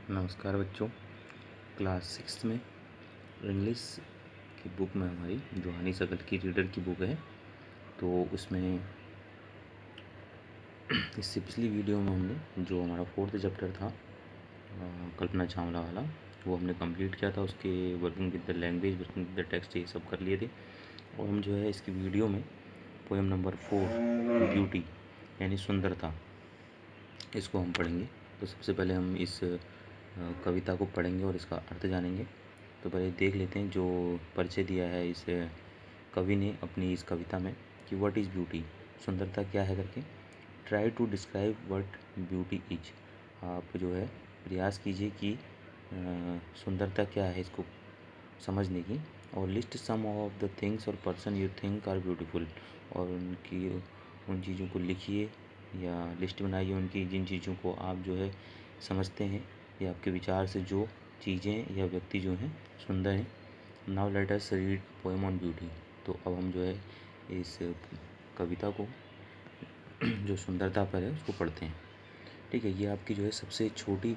नमस्कार बच्चों। क्लास 6 में इंग्लिश की बुक में हमारी जो हनी सकल की रीडर की बुक है, तो उसमें इससे पिछली वीडियो में हमने जो हमारा 4th चैप्टर था कल्पना चावला वाला, वो हमने कंप्लीट किया था। उसके working with the language, working with the text, ये सब कर लिए थे। और हम जो है इसकी वीडियो में पोएम नंबर 4 ब्यूटी यानी सुंदरता, इसको हम पढ़ेंगे। तो सबसे पहले हम इस कविता को पढ़ेंगे और इसका अर्थ जानेंगे। तो पहले देख लेते हैं जो परिचय दिया है इस कवि ने अपनी इस कविता में कि व्हाट इज़ ब्यूटी, सुंदरता क्या है करके। Try to describe what beauty is, आप जो है प्रयास कीजिए कि सुंदरता क्या है इसको समझने की। और list some of the things और person you think are beautiful, और उन चीज़ों को लिखिए या लिस्ट बनाइए उनकी, जिन चीज़ों को आप जो है समझते हैं या आपके विचार से जो चीज़ें या व्यक्ति जो हैं सुंदर हैं। Now let us read poem on beauty. तो अब हम जो है इस कविता को जो सुंदरता पर है उसको पढ़ते हैं। ठीक है, ये आपकी जो है सबसे छोटी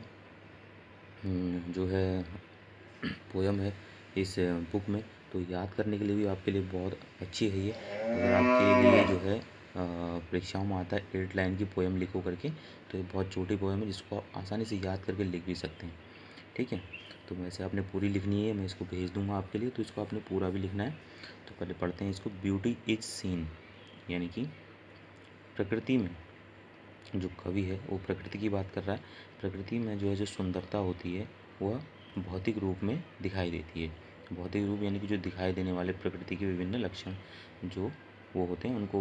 जो है पोएम है इस बुक में, तो याद करने के लिए भी आपके लिए बहुत अच्छी है ये। अगर आपके लिए जो है परीक्षाओं में आता है 8 लाइन की पोएम लिखो करके, तो ये बहुत छोटी पोएम है जिसको आप आसानी से याद करके लिख भी सकते हैं। ठीक है, तो वैसे आपने पूरी लिखनी है, मैं इसको भेज दूंगा आपके लिए, तो इसको आपने पूरा भी लिखना है। तो पहले पढ़ते हैं इसको। ब्यूटी इज सीन, यानी कि प्रकृति में, जो कवि है वो प्रकृति की बात कर रहा है। प्रकृति में जो है जो सुंदरता होती है वह भौतिक रूप में दिखाई देती है। भौतिक रूप यानी कि जो दिखाई देने वाले प्रकृति के विभिन्न लक्षण जो वो होते हैं उनको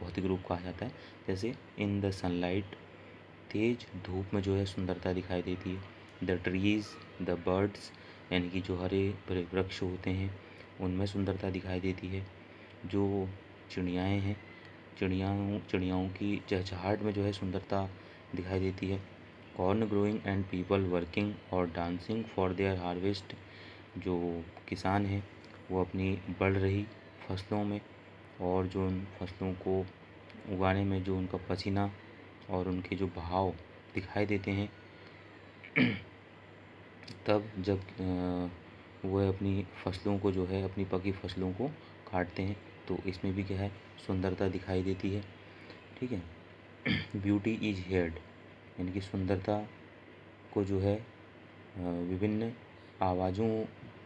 भौतिक रूप कहा जाता है। जैसे इन द सनलाइट, तेज धूप में जो है सुंदरता दिखाई देती है। द ट्रीज़, द बर्ड्स, यानी कि जो हरे भरे वृक्ष होते हैं उनमें सुंदरता दिखाई देती है। जो चिड़ियाएँ हैं, चिड़ियाओं की चहचहाहट में जो है सुंदरता दिखाई देती है। Corn growing and people working और डांसिंग फॉर देयर हार्वेस्ट, जो किसान हैं वो अपनी बढ़ रही फसलों में और जो उन फसलों को उगाने में जो उनका पसीना और उनके जो बहाव दिखाई देते हैं, तब जब वह अपनी फसलों को जो है अपनी पकी फसलों को काटते हैं, तो इसमें भी क्या है सुंदरता दिखाई देती है। ठीक है, ब्यूटी इज हेयर्ड, यानी कि सुंदरता को जो है विभिन्न आवाज़ों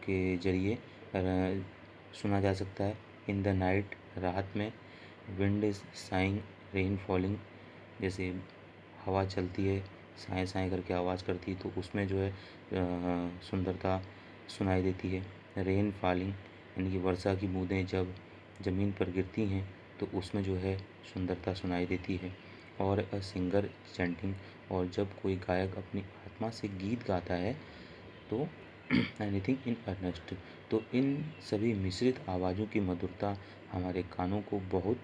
के जरिए सुना जा सकता है। इन द नाइट, रात में। Wind is saying, rain falling, जैसे हवा चलती है साए साए करके आवाज़ करती है, तो उसमें जो है सुंदरता सुनाई देती है। रेन फॉलिंग, यानी कि वर्षा की बूंदें जब ज़मीन पर गिरती हैं तो उसमें जो है सुंदरता सुनाई देती है। और अ सिंगर चैंटिंग, और जब कोई गायक अपनी आत्मा से गीत गाता है तो एनीथिंग इन अर्नेस्ट, तो इन सभी मिश्रित आवाज़ों की मधुरता हमारे कानों को बहुत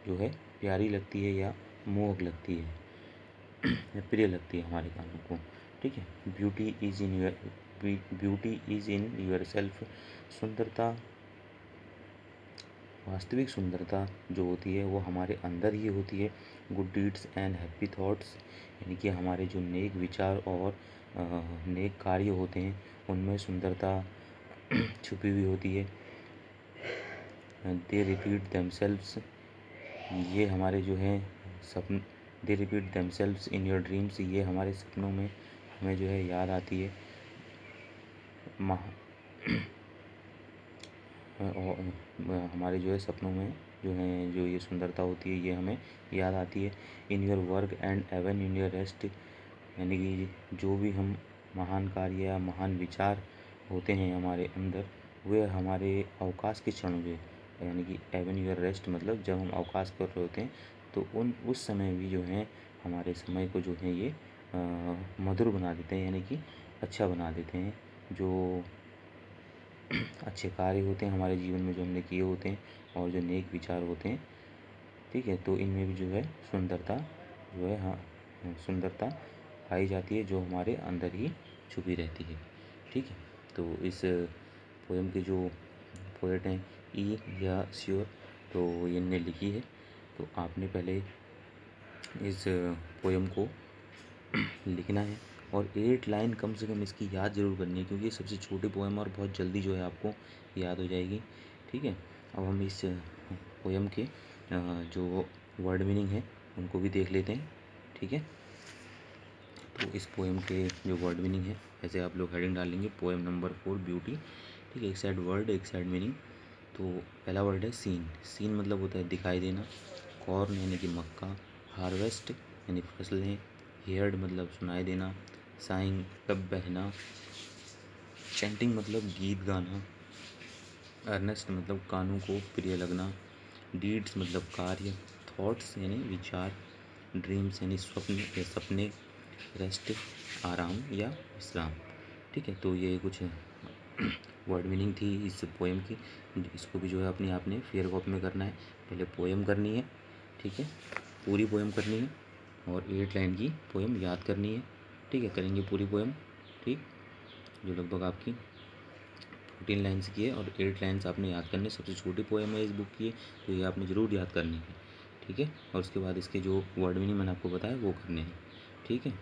जो है प्यारी लगती है या मोहक लगती है या प्रिय लगती है हमारे कानों को। ठीक है, beauty is in your self, सुंदरता, वास्तविक सुंदरता जो होती है वो हमारे अंदर ही होती है। Good deeds and happy thoughts, यानी कि हमारे जो नेक विचार और नेक कार्य होते हैं उनमें सुंदरता छुपी हुई होती है। दे रिपीट देमसेल्व्स, ये हमारे जो हैं सपन they repeat themselves in your dreams, ये हमारे सपनों में हमें जो है याद आती है। हमारे जो है सपनों में जो है जो ये सुंदरता होती है ये हमें याद आती है। In your work and even in your rest, यानी कि जो भी हम महान कार्य या महान विचार होते हैं हमारे अंदर, वे हमारे अवकाश के क्षणों में, यानी कि एवन योर रेस्ट मतलब जब हम अवकाश कर रहे होते हैं तो उस समय भी जो है हमारे समय को जो है ये मधुर बना देते हैं, यानी कि अच्छा बना देते हैं। जो अच्छे कार्य होते हैं हमारे जीवन में जो हमने किए होते हैं और जो नेक विचार होते हैं, ठीक है, तो इनमें भी जो है सुंदरता जो है सुंदरता पाई जाती है जो हमारे अंदर ही छुपी रहती है। ठीक है, तो इस पोएम के जो पोएट हैं ई या श्योर, तो इनने लिखी है। तो आपने पहले इस पोएम को लिखना है और 8 लाइन कम से कम इसकी याद ज़रूर करनी है, क्योंकि ये सबसे छोटी पोएम और बहुत जल्दी जो है आपको याद हो जाएगी। ठीक है, अब हम इस पोएम के जो वर्ड मीनिंग है उनको भी देख लेते हैं। ठीक है, तो इस पोएम के जो वर्ड मीनिंग है, ऐसे आप लोग हेडिंग डालेंगे पोएम नंबर 4 ब्यूटी। ठीक है, एक साइड वर्ड एक साइड मीनिंग। तो पहला वर्ड है सीन। सीन मतलब होता है दिखाई देना। कॉर्न यानी कि मक्का। हार्वेस्ट यानी फसलें। हेयर्ड मतलब सुनाई देना। साइंग मतलब बहना। चैंटिंग मतलब गीत गाना। अर्नेस्ट मतलब कानों को प्रिय लगना। डीड्स मतलब कार्य। थॉट्स यानी विचार। ड्रीम्स यानी स्वप्न या सपने। रेस्ट आराम या विश्राम। ठीक है, तो ये कुछ वर्ड मीनिंग थी इस पोएम की। इसको भी जो है अपने आपने फेयर कॉपी में करना है। पहले पोएम करनी है, ठीक है, पूरी पोएम करनी है, और 8 लाइन की पोएम याद करनी है। ठीक है, करेंगे पूरी पोएम। ठीक, जो लगभग आपकी 14 लाइन्स की है और 8 लाइन्स आपने याद करनी है। सबसे छोटी पोएम है इस बुक की, तो ये आपने ज़रूर याद करनी है। ठीक है, और उसके बाद इसके जो वर्ड मीनिंग मैंने आपको बताया वो करने हैं। ठीक है।